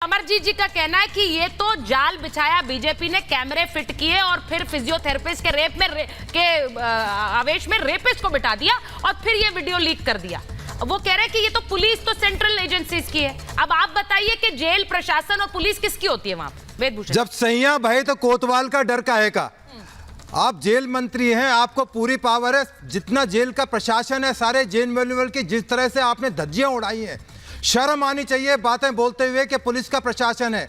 अमरजीत जी का कहना है कि ये तो जाल बिछाया बीजेपी ने, कैमरे फिट किए और फिर फिजियोथेरेपिस्ट के रेप में आवेश में रेपिस्ट को बिठा दिया और फिर ये वीडियो लीक कर दिया। वो कह रहे हैं कि ये तो पुलिस तो सेंट्रल एजेंसीज की है। अब आप बताइए कि जेल प्रशासन और पुलिस किसकी होती है वहां पर? वेदभूषण, जब सैया भय तो कोतवाल का डर काहे का। आप जेल मंत्री हैं, आपको पूरी पावर है। जितना जेल का प्रशासन है, सारे जेल मैनुअल की जिस तरह से आपने धज्जियां उड़ाई हैं, शर्म आनी चाहिए बातें बोलते हुए कि पुलिस का प्रशासन है।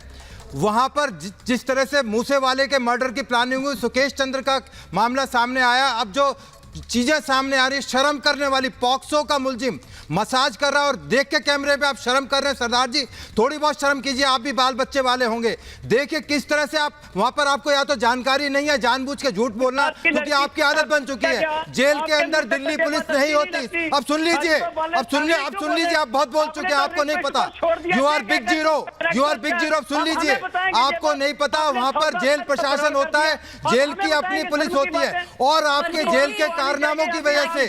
वहां पर जिस तरह से मूसेवाले के मर्डर की प्लानिंग हुई, सुकेश चंद्र का मामला सामने आया, अब जो चीजें सामने आ रही, शर्म करने वाली। पॉक्सो का मुलजिम मसाज कर रहा है और देख के कैमरे पे आप शर्म कर रहे हैं। सरदार जी थोड़ी बहुत शर्म कीजिए, आप भी बाल बच्चे वाले होंगे। देखिए किस तरह से आप वहां पर, आपको या तो जानकारी नहीं है, जानबूझ के झूठ बोलना, क्योंकि आपकी आदत बन चुकी है। जेल के अंदर दिल्ली पुलिस नहीं होती। अब सुन लीजिए, अब सुन लीजिए, आप बहुत बोल चुके हैं, आपको नहीं पता। You are big zero, you are big zero. सुन लीजिए, आपको नहीं पता, वहां पर जेल प्रशासन होता है, जेल की अपनी पुलिस होती है। और आपके जेल के कारनामों की वजह से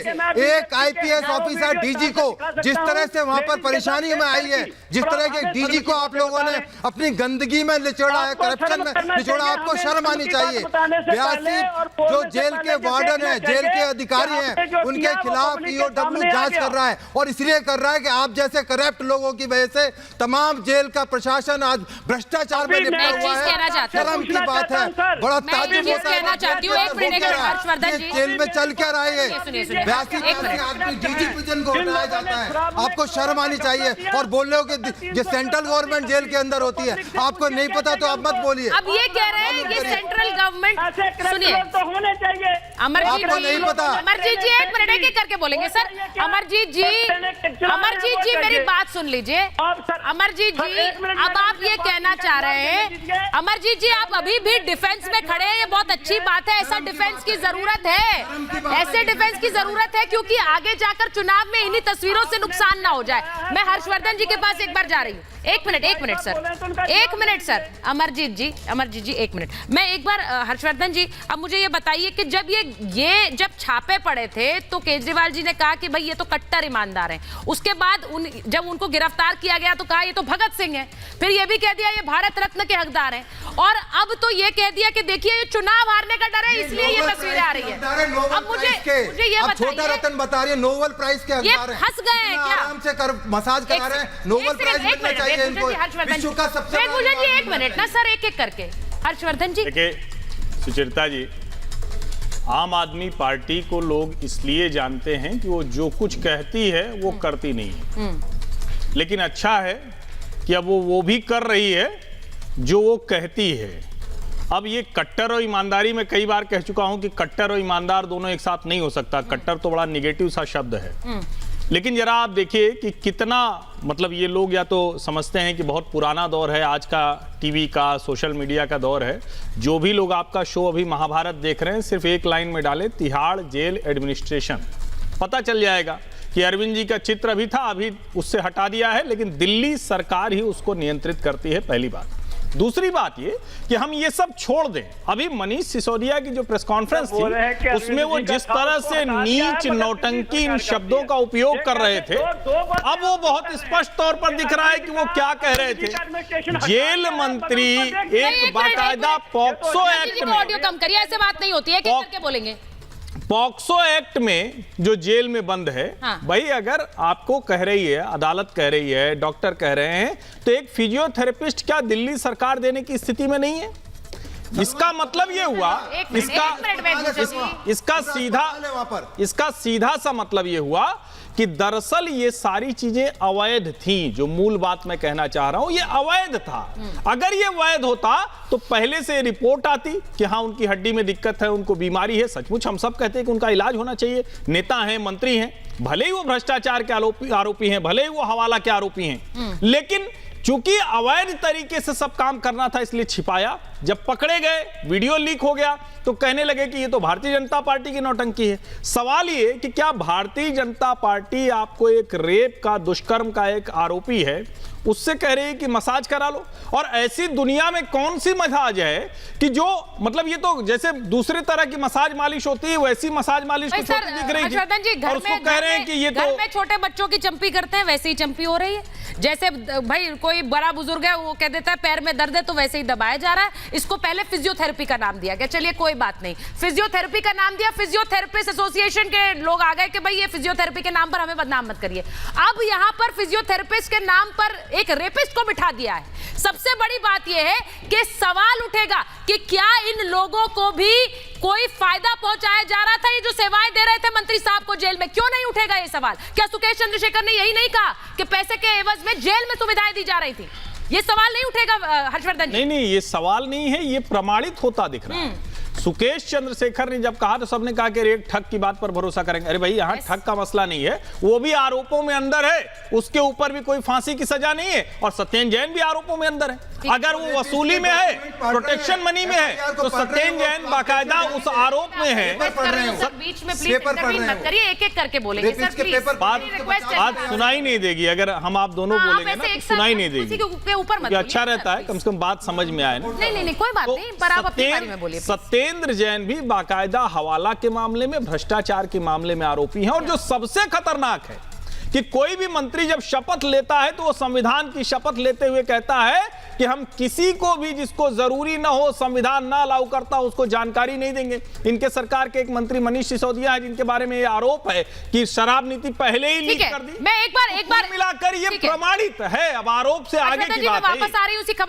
एक आईपीएस ऑफिसर डीजी को जिस तरह से वहां पर परेशानी में आई है, जिस तरह के डीजी को आप लोगों ने अपनी गंदगी में निचोड़ा है, करप्शन में निचोड़ा, आपको शर्म आनी चाहिए। 82 जो जेल के वार्डन है, जेल के अधिकारी हैं, उनके खिलाफ ईओडब्ल्यू जांच कर रहा है और इसलिए कर रहा है कि आप जैसे करप्ट लोगों की वजह से तमाम जेल का प्रशासन आज भ्रष्टाचार में लिपटा हुआ है। शर्म की बात है, बड़ा ताज्जुब होता है जेल में चल क्या रहा है। 82 आदमी डीजी प्रिजन को हटाया जाता है, आपको शर्म आनी चाहिए। और बोल रहे हो कि ये सेंट्रल गवर्नमेंट जेल के अंदर होती है, आपको नहीं पता तो आप मत बोलिए। अब ये कह रहे हैं कि सेंट्रल गवर्नमेंट, सुनिए तो होने चाहिए। आपको नहीं पता। अमरजीत जी एक मिनट एक करके बोलेंगे सर। अमरजीत जी मेरी बात सुन लीजिए। अमरजीत जी, अब आप ये कहना चाह रहे हैं, अमरजीत जी आप अभी भी डिफेंस में खड़े हैं, ये बहुत अच्छी बात है। ऐसा डिफेंस की जरूरत है, ऐसे डिफेंस की जरूरत है, क्योंकि आगे जाकर चुनाव में इन्हीं तस्वीरों से नुकसान ना हो जाए। मैं हर्षवर्धन जी के पास एक बार जा रही हूँ। एक मिनट सर, अमरजीत जी एक मिनट। मैं एक बार हर्षवर्धन जी, अब मुझे ये बताइए कि जब ये छापे पड़े थे तो केजरीवाल जी ने कहा कि भाई ये तो कट्टर ईमानदार हैं। उसके बाद जब उनको गिरफ्तार किया गया तो कहा ये तो भगत सिंह है, फिर ये भी कह दिया ये भारत रत्न के हकदार हैं, और अब तो ये कह दिया कि देखिए ये चुनाव हारने का डर है, इसलिए ये तस्वीरें आ रही है। अब मुझे ये बताइए, छोटा रत्न बता रही है, नोबेल प्राइज के हकदार हैं, फंस गए हैं क्या? आराम से कर मसाज करा रहे हैं, नोबेल प्राइज मिलना चाहिए इनको। विश्व का सबसे एक मिनट ना सर, एक करके। हर्षवर्धन जी देखिए सुचरिता जी, आम आदमी पार्टी को लोग इसलिए जानते हैं कि वो जो कुछ कहती है वो करती नहीं है, लेकिन अच्छा है कि अब वो भी कर रही है जो वो कहती है। अब ये कट्टर और ईमानदारी, में कई बार कह चुका हूं कि कट्टर और ईमानदार दोनों एक साथ नहीं हो सकता। कट्टर तो बड़ा निगेटिव सा शब्द है, लेकिन जरा आप देखिए कि कितना, मतलब ये लोग या तो समझते हैं कि बहुत पुराना दौर है, आज का टीवी का सोशल मीडिया का दौर है। जो भी लोग आपका शो अभी महाभारत देख रहे हैं, सिर्फ एक लाइन में डालें तिहाड़ जेल एडमिनिस्ट्रेशन, पता चल जाएगा कि अरविंद जी का चित्र अभी था, अभी उससे हटा दिया है, लेकिन दिल्ली सरकार ही उसको नियंत्रित करती है, पहली बात। दूसरी बात ये कि हम ये सब छोड़ दें। अभी मनीष सिसोदिया की जो प्रेस कॉन्फ्रेंस थी, उसमें वो जिस तरह से नीच नौटंकी इन शब्दों का उपयोग कर रहे थे, अब वो बहुत स्पष्ट तौर पर दिख रहा है कि वो क्या कह रहे थे। जेल मंत्री एक बाकायदा पॉक्सो एक्ट में, ऑडियो कम करिए, ऐसे बात नहीं होती है, क्या करके बोलेंगे। पॉक्सो एक्ट में जो जेल में बंद है, भाई अगर आपको कह रही है, अदालत कह रही है, डॉक्टर कह रहे हैं, तो एक फिजियोथेरेपिस्ट क्या दिल्ली सरकार देने की स्थिति में नहीं है? इसका मतलब ये हुआ, इसका सीधा सा मतलब ये हुआ कि दरअसल ये सारी चीजें अवैध थीं। जो मूल बात मैं कहना चाह रहा हूं, ये अवैध था। अगर ये वैध होता तो पहले से रिपोर्ट आती कि हाँ उनकी हड्डी में दिक्कत है, उनको बीमारी है, सचमुच हम सब कहते हैं कि उनका इलाज होना चाहिए, नेता हैं, मंत्री हैं, भले ही वो भ्रष्टाचार के आरोपी हैं, भले ही वो हवाला के आरोपी हैं, लेकिन चूंकि अवैध तरीके से सब काम करना था इसलिए छिपाया, जब पकड़े गए, वीडियो लीक हो गया, तो कहने लगे कि ये तो भारतीय जनता पार्टी की नौटंकी है। सवाल ये कि क्या भारतीय जनता पार्टी आपको एक रेप का, दुष्कर्म का एक आरोपी है, उससे कह रही है कि मसाज करा लो? और ऐसी दुनिया में कौन सी मसाज है कि जो, मतलब ये तो जैसे दूसरे तरह की मसाज मालिश होती है, वैसी मसाज मालिश भाई तो छोटी दिख रही हर्षवर्धन जी, थी, और उसको कह रहे हैं कि ये घर तो में छोटे बच्चों की चंपी करते हैं, वैसे ही चंपी हो रही है। जैसे भाई कोई बड़ा बुजुर्ग है, वो कह देता है पैर में दर्द है, तो वैसे ही दबाया जा रहा है। इसको पहले फिजियोथेरेपी का नाम दिया गया, चलिए कोई बात नहीं, फिजियोथेरेपी का नाम दिया, फिजियोथेरेपिस्ट एसोसिएशन के लोग आ गए कि भाई ये फिजियोथेरेपी के नाम पर हमें बदनाम मत करिए। अब यहाँ पर फिजियोथेरेपिस्ट के नाम पर एक रेपिस्ट को बिठा दिया है। सबसे बड़ी बात यह है कि सवाल उठेगा कि क्या इन लोगों को भी कोई फायदा पहुंचाया जा रहा था? ये जो सेवाएं दे रहे थे मंत्री साहब को जेल में, क्यों नहीं उठेगा ये सवाल? क्या सुकेश चंद्रशेखर ने यही नहीं कहा कि पैसे के एवज में जेल में सुविधाएं दी जा रही थी? ये सवाल नहीं उठेगा हर्षवर्धन जी? नहीं, ये सवाल नहीं है, ये प्रमाणित होता दिख रहा है। सुकेश चंद्रशेखर ने जब कहा तो सबने कहा कि एक ठग की बात पर भरोसा करेंगे। अरे भाई, यहाँ ठग का मसला नहीं है, वो भी आरोपों में अंदर है, उसके ऊपर भी कोई फांसी की सजा नहीं है, और सत्येंद्र जैन भी आरोपों में अंदर है। अगर वो वसूली में है, प्रोटेक्शन मनी में है, तो सत्येंद्र जैन बाकायदा उस आरोप में है। बीच में प्लीज इंटरवीन मत करिए, एक एक करके बोलेंगे सर, प्लीज। बात सुनाई नहीं देगी, अगर हम आप दोनों बोलेंगे ना तो सुनाई नहीं देगी। के ऊपर मत, अच्छा रहता है, कम से कम बात समझ में आए ना। नहीं, कोई बात नहीं, पर आप अपने बारे में बोलिए। सत्येंद्र जैन भी बाकायदा हवाला के मामले में, भ्रष्टाचार के मामले में आरोपी हैं। और जो सबसे खतरनाक है कि कोई भी मंत्री जब शपथ लेता है तो वो संविधान की शपथ लेते हुए कहता है कि हम किसी को भी जिसको जरूरी ना हो, संविधान ना अलाउ करता, उसको जानकारी नहीं देंगे। इनके सरकार के एक मंत्री मनीष सिसोदिया है, जिनके बारे में ये आरोप है कि शराब नीति पहले ही लीक कर दी। मैं एक बार मिलाकर ये प्रमाणित है। अब आरोप से आगे की बात है। वापस आ रही हूँ उसी खबर